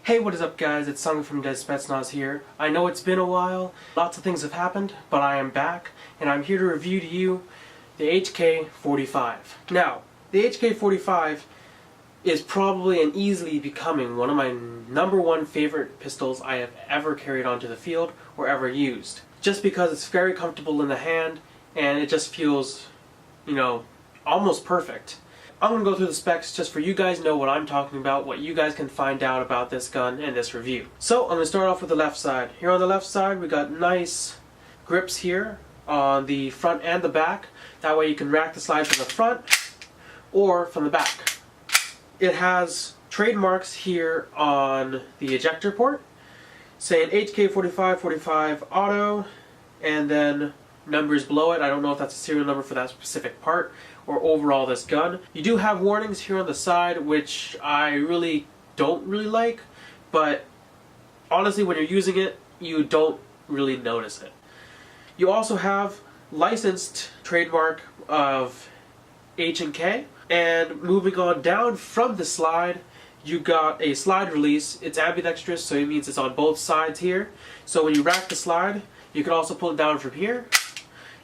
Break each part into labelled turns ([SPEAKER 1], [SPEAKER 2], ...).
[SPEAKER 1] Hey, what is up guys, it's Sung from Dead Spetsnaz here. I know it's been a while, lots of things have happened, but I am back, and I'm here to review to you the Hk45. Now, the Hk45 is probably and easily becoming one of my #1 favorite pistols I have ever carried onto the field or ever used. Just because it's very comfortable in the hand, and it just feels, almost perfect. I'm going to go through the specs just for you guys to know what I'm talking about, what you guys can find out about this gun in this review. So I'm going to start off with the left side. Here on the left side we got nice grips here on the front and the back. That way you can rack the slide from the front or from the back. It has trademarks here on the ejector port saying Hk45 45 auto and then numbers below it. I don't know if that's a serial number for that specific part or overall this gun. You do have warnings here on the side, which I don't really like, but honestly when you're using it you don't really notice it. You also have licensed trademark of H&K, and moving on down from the slide you got a slide release. It's ambidextrous, so it means it's on both sides here. So when you rack the slide you can also pull it down from here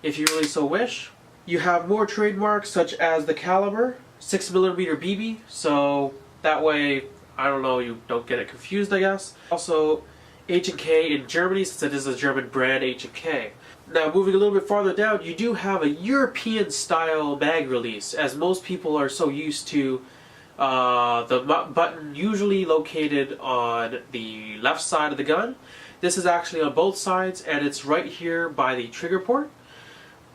[SPEAKER 1] if you really so wish. You have more trademarks such as the caliber, 6mm BB, so that way, I don't know, you don't get it confused, I guess. Also, H&K in Germany, since it is a German brand, H&K. Now, moving a little bit farther down, you do have a European-style mag release, as most people are so used to the button usually located on the left side of the gun. This is actually on both sides, and it's right here by the trigger port.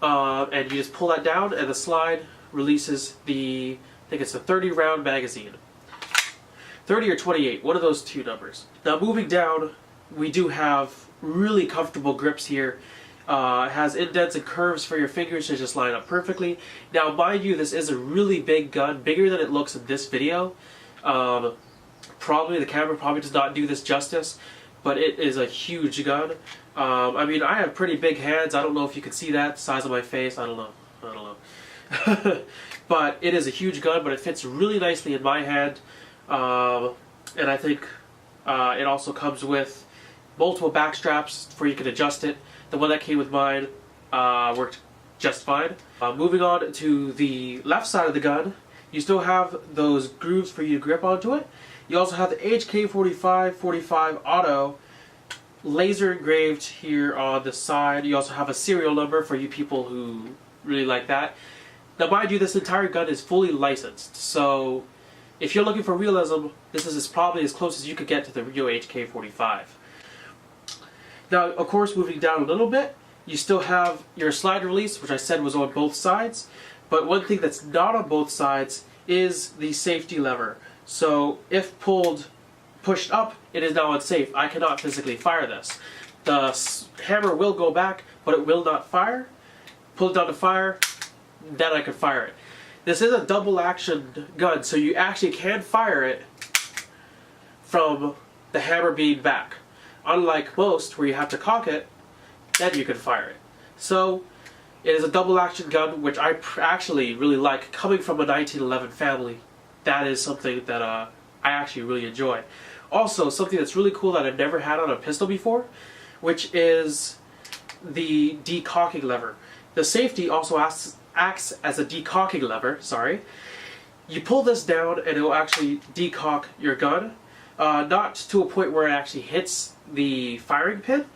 [SPEAKER 1] And you just pull that down and the slide releases the, I think it's a 30 round magazine. 30 or 28, one of those two numbers. Now moving down, we do have really comfortable grips here. It has indents and curves for your fingers to just line up perfectly. Now mind you, this is a really big gun, bigger than it looks in this video. Probably the camera probably does not do this justice, but it is a huge gun. I mean, I have pretty big hands. I don't know if you can see that, the size of my face. I don't know. But it is a huge gun, but it fits really nicely in my hand. And I think it also comes with multiple back straps where you can adjust it. The one that came with mine worked just fine. Moving on to the left side of the gun, you still have those grooves for you to grip onto it. You also have the Hk45 45 auto laser engraved here on the side. You also have a serial number for you people who really like that. Now mind you, this entire gun is fully licensed, so if you're looking for realism, this is probably as close as you could get to the real Hk45. Now of course, moving down a little bit, you still have your slide release, which I said was on both sides, but one thing that's not on both sides is the safety lever. So if pushed up, it is now unsafe. I cannot physically fire this. The hammer will go back, but it will not fire. Pull it down to fire, then I can fire it. This is a double action gun, so you actually can fire it from the hammer being back. Unlike most, where you have to cock it, then you can fire it. So it is a double action gun, which I actually really like. Coming from a 1911 family, that is something that I actually really enjoy. Also, something that's really cool that I've never had on a pistol before, which is the decocking lever. The safety also acts as a decocking lever, sorry. You pull this down and it will actually decock your gun. Not to a point where it actually hits the firing pin,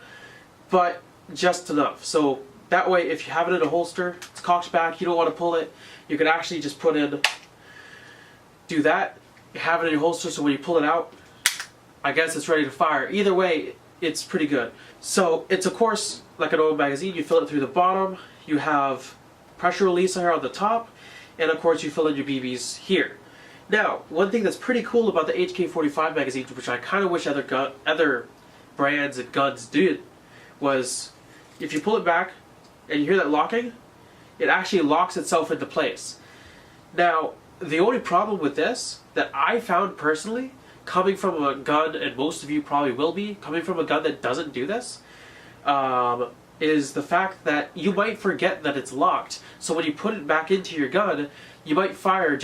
[SPEAKER 1] but just enough. So that way, if you have it in a holster, it's cocked back, you don't want to pull it, you can actually just do that. You have it in your holster, so when you pull it out, I guess it's ready to fire. Either way, it's pretty good. So it's of course like an old magazine. You fill it through the bottom, you have pressure release here on the top, and of course you fill in your BBs here. Now, one thing that's pretty cool about the Hk45 magazines, which I kind of wish other brands and guns did, was if you pull it back and you hear that locking, it actually locks itself into place. Now, the only problem with this that I found personally, coming from a gun, and most of you probably will be, coming from a gun that doesn't do this, is the fact that you might forget that it's locked. So when you put it back into your gun, you might fire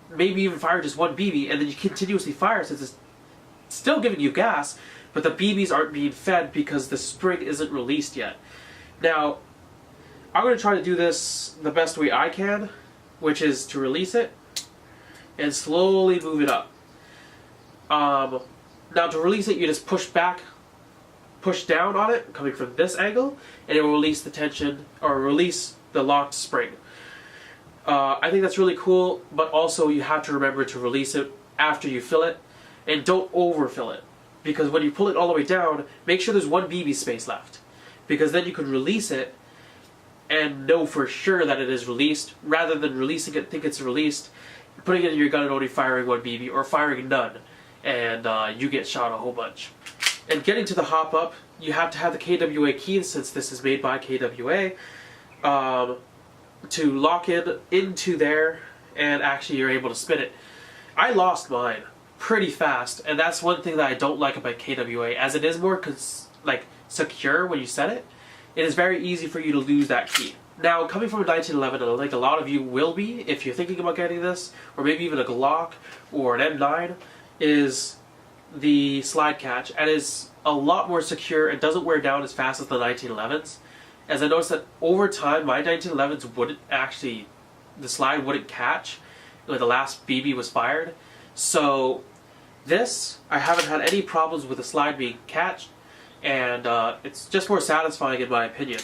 [SPEAKER 1] maybe even fire just one BB, and then you continuously fire since it's still giving you gas, but the BBs aren't being fed because the spring isn't released yet. Now, I'm going to try to do this the best way I can, which is to release it and slowly move it up. Now to release it, you just push down on it, coming from this angle, and it will release the tension, or release the locked spring. I think that's really cool, but also you have to remember to release it after you fill it, and don't overfill it. Because when you pull it all the way down, make sure there's one BB space left. Because then you can release it and know for sure that it is released, rather than releasing it, think it's released, putting it in your gun and only firing one BB, or firing none, and you get shot a whole bunch. And getting to the hop up, you have to have the KWA key, since this is made by KWA, to lock it into there, and actually you're able to spin it. I lost mine pretty fast, and that's one thing that I don't like about KWA, as it is more secure when you set it. It is very easy for you to lose that key. Now, coming from a 1911, and I think a lot of you will be, if you're thinking about getting this, or maybe even a Glock or an M9, is the slide catch, and is a lot more secure and doesn't wear down as fast as the 1911s. As I noticed that over time, my 1911s wouldn't actually, the slide wouldn't catch when the last BB was fired. So this, I haven't had any problems with the slide being catched, and it's just more satisfying in my opinion.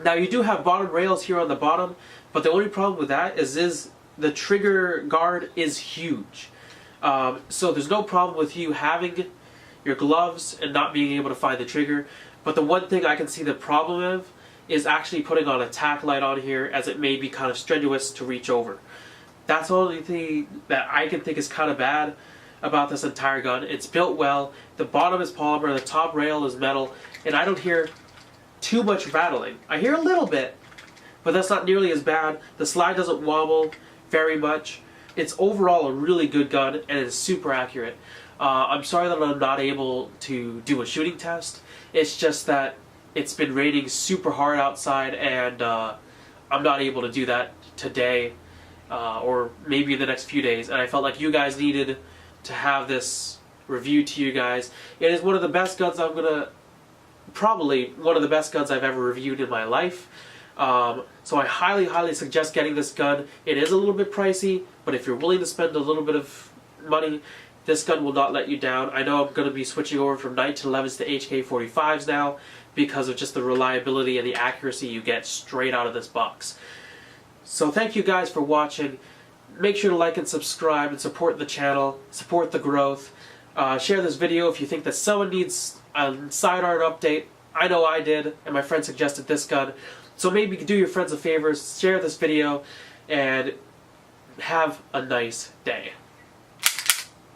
[SPEAKER 1] Now you do have bottom rails here on the bottom, but the only problem with that is the trigger guard is huge. So there's no problem with you having your gloves and not being able to find the trigger, but the one thing I can see the problem of is actually putting on a tack light on here, as it may be kind of strenuous to reach over. That's the only thing that I can think is kind of bad about this entire gun. It's built well, the bottom is polymer, the top rail is metal, and I don't hear too much rattling. I hear a little bit, but that's not nearly as bad. The slide doesn't wobble very much. It's overall a really good gun, and it's super accurate. I'm sorry that I'm not able to do a shooting test. It's just that it's been raining super hard outside, and I'm not able to do that today, or maybe in the next few days. And I felt like you guys needed to have this review to you guys. It is one of the best guns probably one of the best guns I've ever reviewed in my life. So I highly suggest getting this gun. It is a little bit pricey, but if you're willing to spend a little bit of money, this gun will not let you down. I know I'm going to be switching over from 1911s to Hk45s now, because of just the reliability and the accuracy you get straight out of this box. So thank you guys for watching. Make sure to like and subscribe and support the channel, support the growth. Share this video if you think that someone needs a sidearm update. I know I did, and my friend suggested this gun. So maybe do your friends a favor, share this video, and have a nice day.